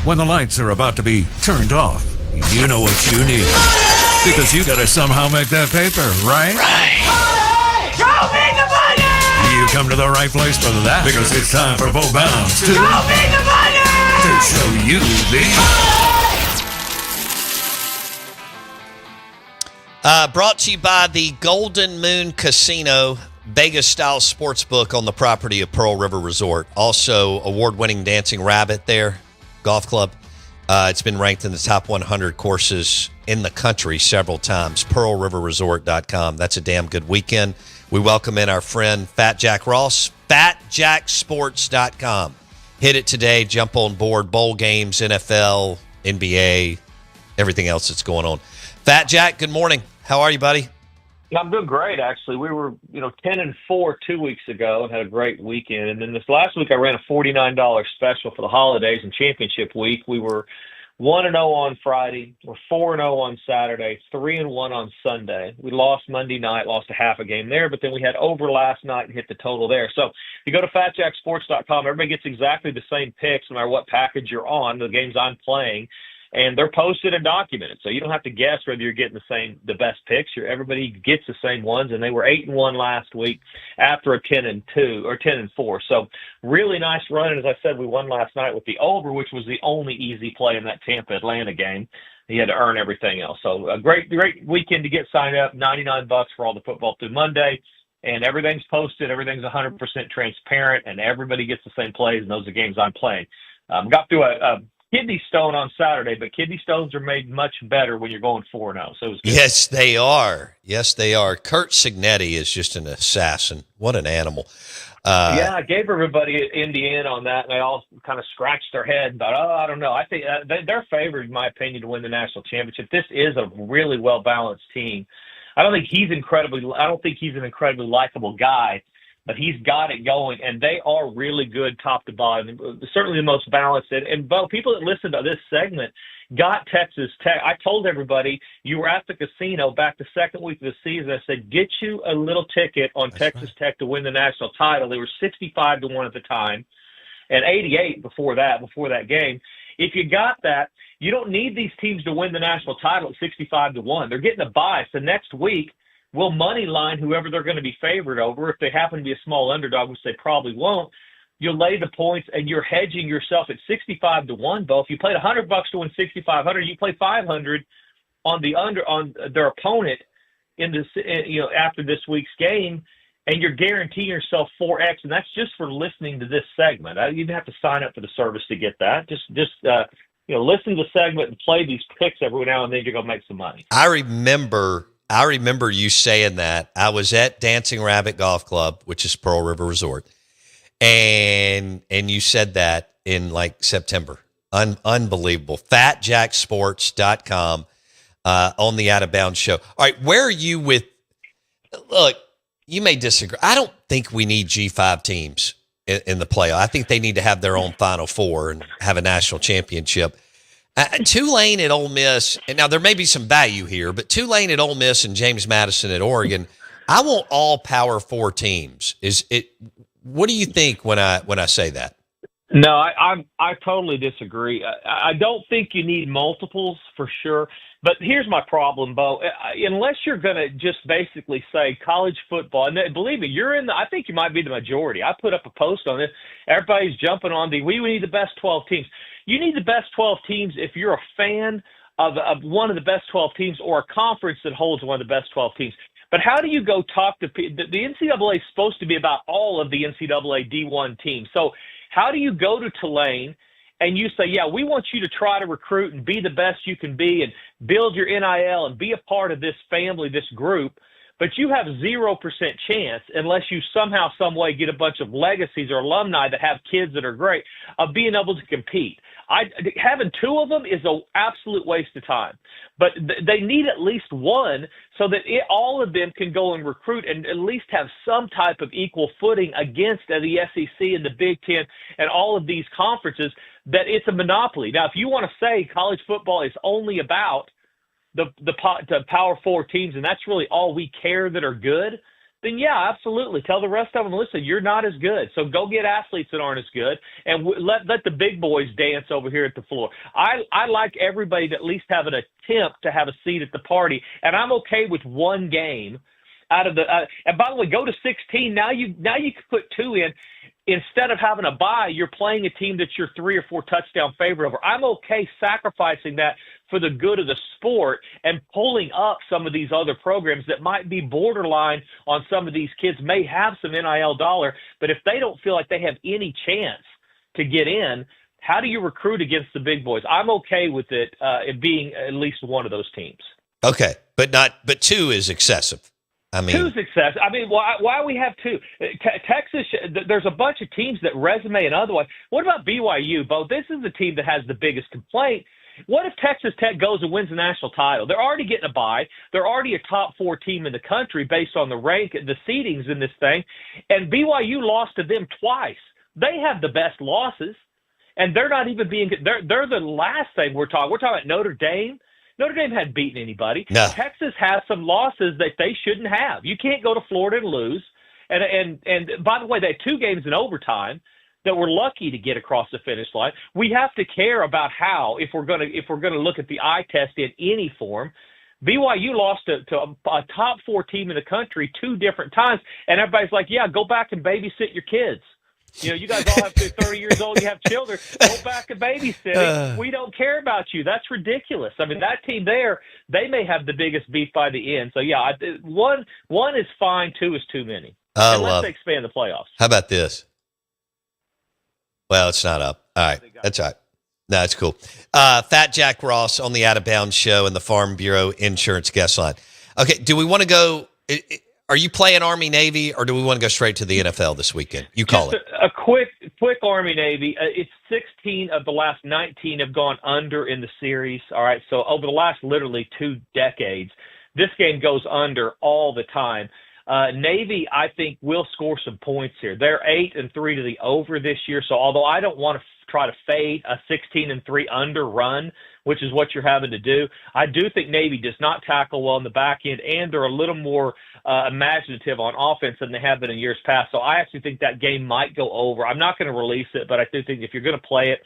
When the lights are about to be turned off, you know what you need. Because you gotta somehow make that paper, right? Right. Show me the money! You come to the right place for that. Because it's time for Bo Bounds to Show me the money! show you the... Brought to you by the Golden Moon Casino, Vegas-style sportsbook on the property of Pearl River Resort. Also, award-winning Dancing Rabbit there, golf club. It's been ranked in the top 100 courses in the country several times. PearlRiverResort.com. That's a damn good weekend. We welcome in our friend Fat Jack Ross, FatJackSports.com. Hit it today. Jump on board. Bowl games, NFL, NBA, everything else that's going on. Fat Jack, good morning. How are you, buddy? I'm doing great, actually. We were, 10-4 2 weeks ago and had a great weekend. And then this last week, I ran a $49 special for the holidays and championship week. We were 1-0 on Friday. We're 4-0 on Saturday, 3-1 on Sunday. We lost Monday night, lost a half a game there, but then we had over last night and hit the total there. So if you go to FatJackSports.com, everybody gets exactly the same picks no matter what package you're on, the games I'm playing. And they're posted and documented, so you don't have to guess whether you're getting the best picks. Everybody gets the same ones, and they were 8-1 last week after a 10-2 or 10-4. So really nice run. And as I said, we won last night with the over, which was the only easy play in that Tampa Atlanta game. He had to earn everything else. So a great weekend to get signed up. $99 for all the football through Monday, and everything's posted. Everything's 100% transparent, and everybody gets the same plays. And those are the games I'm playing. Got through a kidney stone on Saturday, but kidney stones are made much better when you're going 4-0. So it was good. Yes, they are. Yes, they are. Kurt Signetti is just an assassin. What an animal. I gave everybody at Indiana on that, and they all kind of scratched their head and thought, I don't know. I think they're favored, in my opinion, to win the national championship. This is a really well-balanced team. I don't think he's an incredibly likable guy, but he's got it going, and they are really good top to bottom. Certainly the most balanced. And Bo, people that listen to this segment got Texas Tech. I told everybody you were at the casino back the second week of the season. I said, get you a little ticket on Texas Tech to win the national title. They were 65-1 at the time, and 88 before that game. If you got that, you don't need these teams to win the national title at 65-1. They're getting a bye. So next week, we'll money line whoever they're going to be favored over. If they happen to be a small underdog, which they probably won't, you'll lay the points, and you're hedging yourself at 65-1. Bo, if you played $100 to win 6,500, you play 500 on their opponent after this week's game, and you're guaranteeing yourself 4x. And that's just for listening to this segment. You didn't have to sign up for the service to get that. Just listen to the segment and play these picks every now and then. You're gonna make some money. I remember you saying that. I was at Dancing Rabbit Golf Club, which is Pearl River Resort, and you said that in like September. Unbelievable. FatJackSports.com on the Out of Bounds show. All right, where are you with? Look, you may disagree. I don't think we need G5 teams in the playoff. I think they need to have their own Final Four and have a national championship. Tulane at Ole Miss, and now there may be some value here, but Tulane at Ole Miss and James Madison at Oregon, I want all Power Four teams. What do you think when I say that? No, I totally disagree. I don't think you need multiples for sure. But here's my problem, Bo. Unless you're going to just basically say college football, and believe me, I think you might be the majority. I put up a post on this. Everybody's jumping on we need the best 12 teams. You need the best 12 teams if you're a fan of one of the best 12 teams or a conference that holds one of the best 12 teams. But how do you go talk to the NCAA is supposed to be about all of the NCAA D1 teams. So how do you go to Tulane and you say, yeah, we want you to try to recruit and be the best you can be and build your NIL and be a part of this family, this group, but you have 0% chance unless you somehow, some way get a bunch of legacies or alumni that have kids that are great of being able to compete. Having two of them is an absolute waste of time, but they need at least one so that all of them can go and recruit and at least have some type of equal footing against the SEC and the Big Ten and all of these conferences, that it's a monopoly. Now, if you want to say college football is only about the Power Four teams, and that's really all we care that are good, then yeah, absolutely. Tell the rest of them, listen, you're not as good. So go get athletes that aren't as good, and let the big boys dance over here at the floor. I like everybody to at least have an attempt to have a seat at the party, and I'm okay with one game out of the. And by the way, go to 16. Now you can put 2 in. Instead of having a bye, you're playing a team that you're 3 or 4 touchdown favorite over. I'm okay sacrificing that for the good of the sport and pulling up some of these other programs that might be borderline on some of these kids, may have some NIL dollar, but if they don't feel like they have any chance to get in, how do you recruit against the big boys? I'm okay with it being at least one of those teams. Okay, but 2 is excessive. I mean, 2 success. I mean, why we have 2? Texas, there's a bunch of teams that resume and otherwise. What about BYU, Bo? This is the team that has the biggest complaint. What if Texas Tech goes and wins the national title? They're already getting a bye. They're already a top 4 team in the country based on the rank, the seedings in this thing. And BYU lost to them twice. They have the best losses, and they're not even being. They're the last thing we're talking. We're talking about Notre Dame. Notre Dame hadn't beaten anybody. No. Texas has some losses that they shouldn't have. You can't go to Florida and lose. And by the way, they had 2 games in overtime that we're lucky to get across the finish line. We have to care about how, if we're gonna look at the eye test in any form. BYU lost to a top 4 team in the country 2 different times, and everybody's like, "Yeah, go back and babysit your kids." You know, you guys all have to 30 years old, you have children. Go back to babysitting. We don't care about you. That's ridiculous. I mean, that team there, they may have the biggest beef by the end. So, yeah, one is fine, 2 is too many. Unless they expand the playoffs. How about this? Well, it's not up. All right. That's all right. No, that's cool. Fat Jack Ross on the Out of Bounds show and the Farm Bureau Insurance guest line. Okay, do we want to go are you playing Army Navy, or do we want to go straight to the NFL this weekend? You call Just it. A quick Army Navy. It's 16 of the last 19 have gone under in the series. All right, so over the last literally 2 decades, this game goes under all the time. Navy, I think, will score some points here. They're 8-3 to the over this year. So although I don't want to try to fade a 16-3 under run, which is what you're having to do, I do think Navy does not tackle well in the back end, and they're a little more imaginative on offense than they have been in years past. So I actually think that game might go over. I'm not going to release it, but I do think if you're going to play it,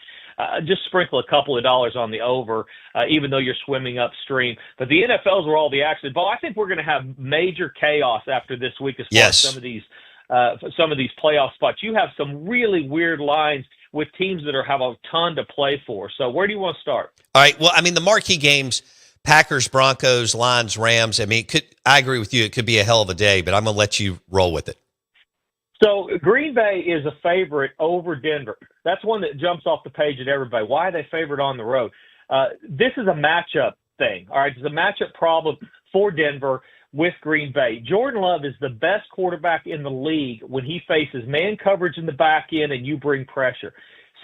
just sprinkle a couple of dollars on the over, even though you're swimming upstream. But the NFL's where all the action. But I think we're going to have major chaos after this week as far as some of these playoff spots. You have some really weird lines with teams that have a ton to play for. So where do you want to start? All right. Well, I mean, the marquee games, Packers, Broncos, Lions, Rams. I mean, I agree with you. It could be a hell of a day, but I'm going to let you roll with it. So Green Bay is a favorite over Denver. That's one that jumps off the page at everybody. Why are they favored on the road? This is a matchup thing. All right, it's a matchup problem for Denver with Green Bay. Jordan Love is the best quarterback in the league when he faces man coverage in the back end and you bring pressure.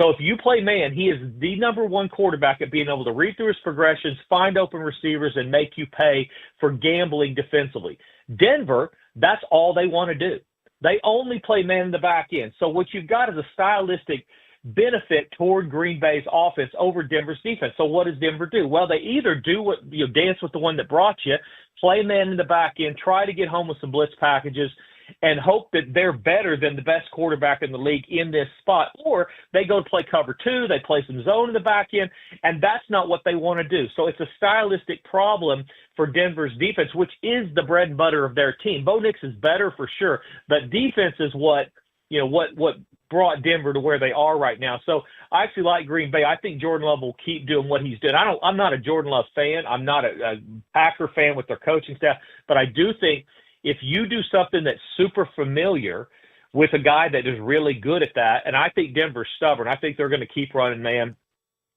So if you play man, he is the number 1 quarterback at being able to read through his progressions, find open receivers, and make you pay for gambling defensively. Denver, that's all they want to do. They only play man in the back end. So what you've got is a stylistic benefit toward Green Bay's offense over Denver's defense. So what does Denver do? Well, they either do dance with the one that brought you, play man in the back end, try to get home with some blitz packages, and hope that they're better than the best quarterback in the league in this spot. Or they go to play cover 2, they play some zone in the back end, and that's not what they want to do. So it's a stylistic problem for Denver's defense, which is the bread and butter of their team. Bo Nix is better for sure, but defense is what brought Denver to where they are right now. So I actually like Green Bay. I think Jordan Love will keep doing what he's doing. I'm not a Jordan Love fan. I'm not a Packer fan with their coaching staff, but I do think if you do something that's super familiar with a guy that is really good at that, and I think Denver's stubborn. I think they're going to keep running man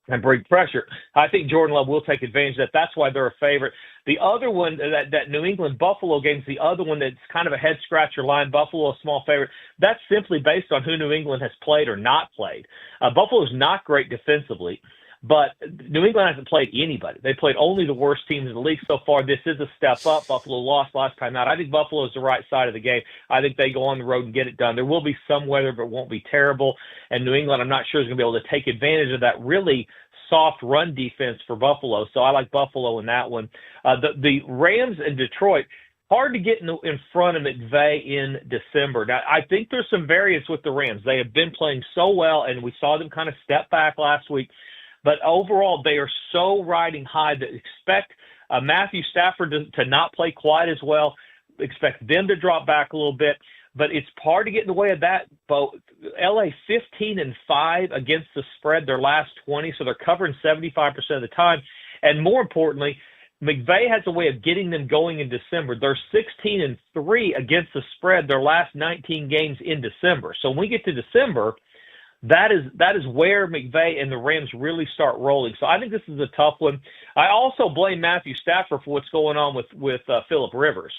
and bring pressure. I think Jordan Love will take advantage of that. That's why they're a favorite. The other one, that New England-Buffalo game, is the other one that's kind of a head-scratcher line. Buffalo, a small favorite. That's simply based on who New England has played or not played. Buffalo's not great defensively, but New England hasn't played anybody. They played only the worst teams in the league so far. This is a step up. Buffalo lost last time out. I think Buffalo is the right side of the game. I think they go on the road and get it done. There will be some weather, but it won't be terrible. And New England, I'm not sure, is going to be able to take advantage of that really soft run defense for Buffalo. So I like Buffalo in that one. The Rams and Detroit, hard to get in front of McVay in December. Now, I think there's some variance with the Rams. They have been playing so well, and we saw them kind of step back last week. But overall, they are so riding high that expect Matthew Stafford to not play quite as well. Expect them to drop back a little bit. But it's hard to get in the way of that. But LA 15-5 against the spread their last 20, so they're covering 75% of the time. And more importantly, McVay has a way of getting them going in December. They're 16-3 against the spread their last 19 games in December. So when we get to December, that is where McVay and the Rams really start rolling. So I think this is a tough one. I also blame Matthew Stafford for what's going on with Phillip Rivers.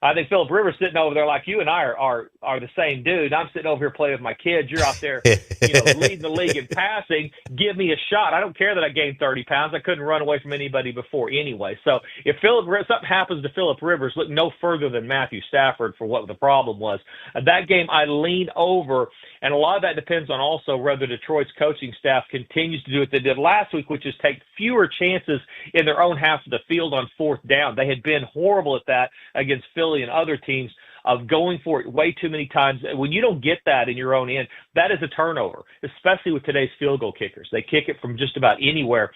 I think Phillip Rivers sitting over there like you and I are the same dude. I'm sitting over here playing with my kids. You're out there, leading the league in passing. Give me a shot. I don't care that I gained 30 pounds. I couldn't run away from anybody before anyway. So if something happens to Phillip Rivers, look no further than Matthew Stafford for what the problem was. That game I lean over, and a lot of that depends on also whether Detroit's coaching staff continues to do what they did last week, which is take fewer chances in their own half of the field on fourth down. They had been horrible at that against Philly and other teams, of going for it way too many times. When you don't get that in your own end, that is a turnover, especially with today's field goal kickers. They kick it from just about anywhere.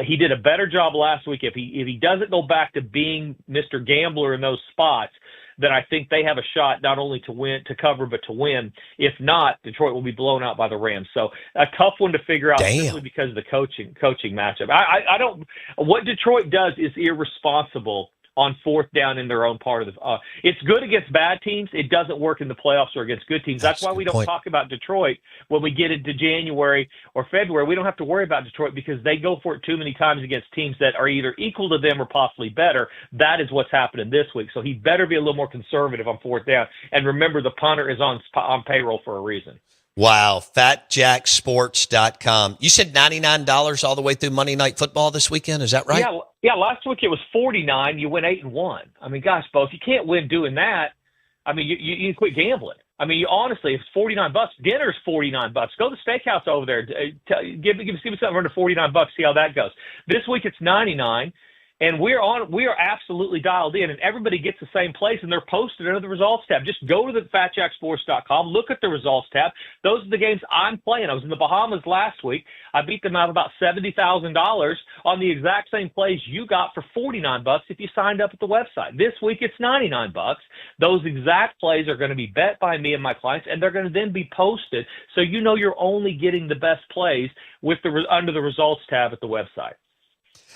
He did a better job last week. If he doesn't go back to being Mr. Gambler in those spots, then I think they have a shot not only to cover, but to win. If not, Detroit will be blown out by the Rams. So a tough one to figure out simply because of the coaching matchup. I don't. What Detroit does is irresponsible on fourth down in their own part of the it's good against bad teams. It doesn't work in the playoffs or against good teams. That's why we don't talk about Detroit when we get into January or February. We don't have to worry about Detroit because they go for it too many times against teams that are either equal to them or possibly better. That is what's happening this week. So he better be a little more conservative on fourth down. And remember, the punter is on payroll for a reason. Wow. FatJackSports.com. You said $99 all the way through Monday Night Football this weekend. Is that right? Yeah. Last week it was $49. You win 8-1. I mean, gosh, Bo, if you can't win doing that, I mean, you quit gambling. I mean, honestly, if it's $49, dinner's $49. Go to the steakhouse over there. Give me something under $49. See how that goes. This week it's $99. And we are absolutely dialed in, and everybody gets the same place, and they're posted under the results tab. Just go to the FatJackSports.com, look at the results tab. Those are the games I'm playing. I was in the Bahamas last week. I beat them out of about $70,000 on the exact same plays you got for $49 if you signed up at the website. This week it's $99. Those exact plays are going to be bet by me and my clients, and they're going to then be posted, so you know you're only getting the best plays with under the results tab at the website.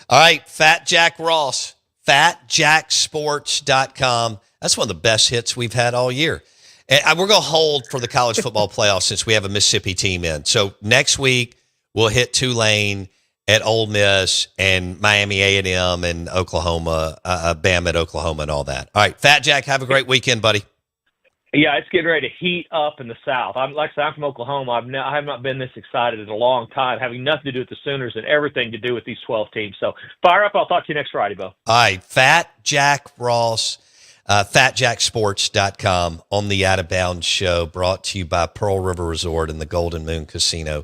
All right, Fat Jack Ross, FatJackSports.com. That's one of the best hits we've had all year. And we're going to hold for the college football playoffs since we have a Mississippi team in. So next week, we'll hit Tulane at Ole Miss and Miami A&M and Oklahoma, Bama at Oklahoma and all that. All right, Fat Jack, have a great weekend, buddy. Yeah, it's getting ready to heat up in the South. I'm from Oklahoma. I have not been this excited in a long time, having nothing to do with the Sooners and everything to do with these 12 teams. So fire up. I'll talk to you next Friday, Bo. All right, Fat Jack Ross, FatJackSports.com on the Out of Bounds Show, brought to you by Pearl River Resort and the Golden Moon Casino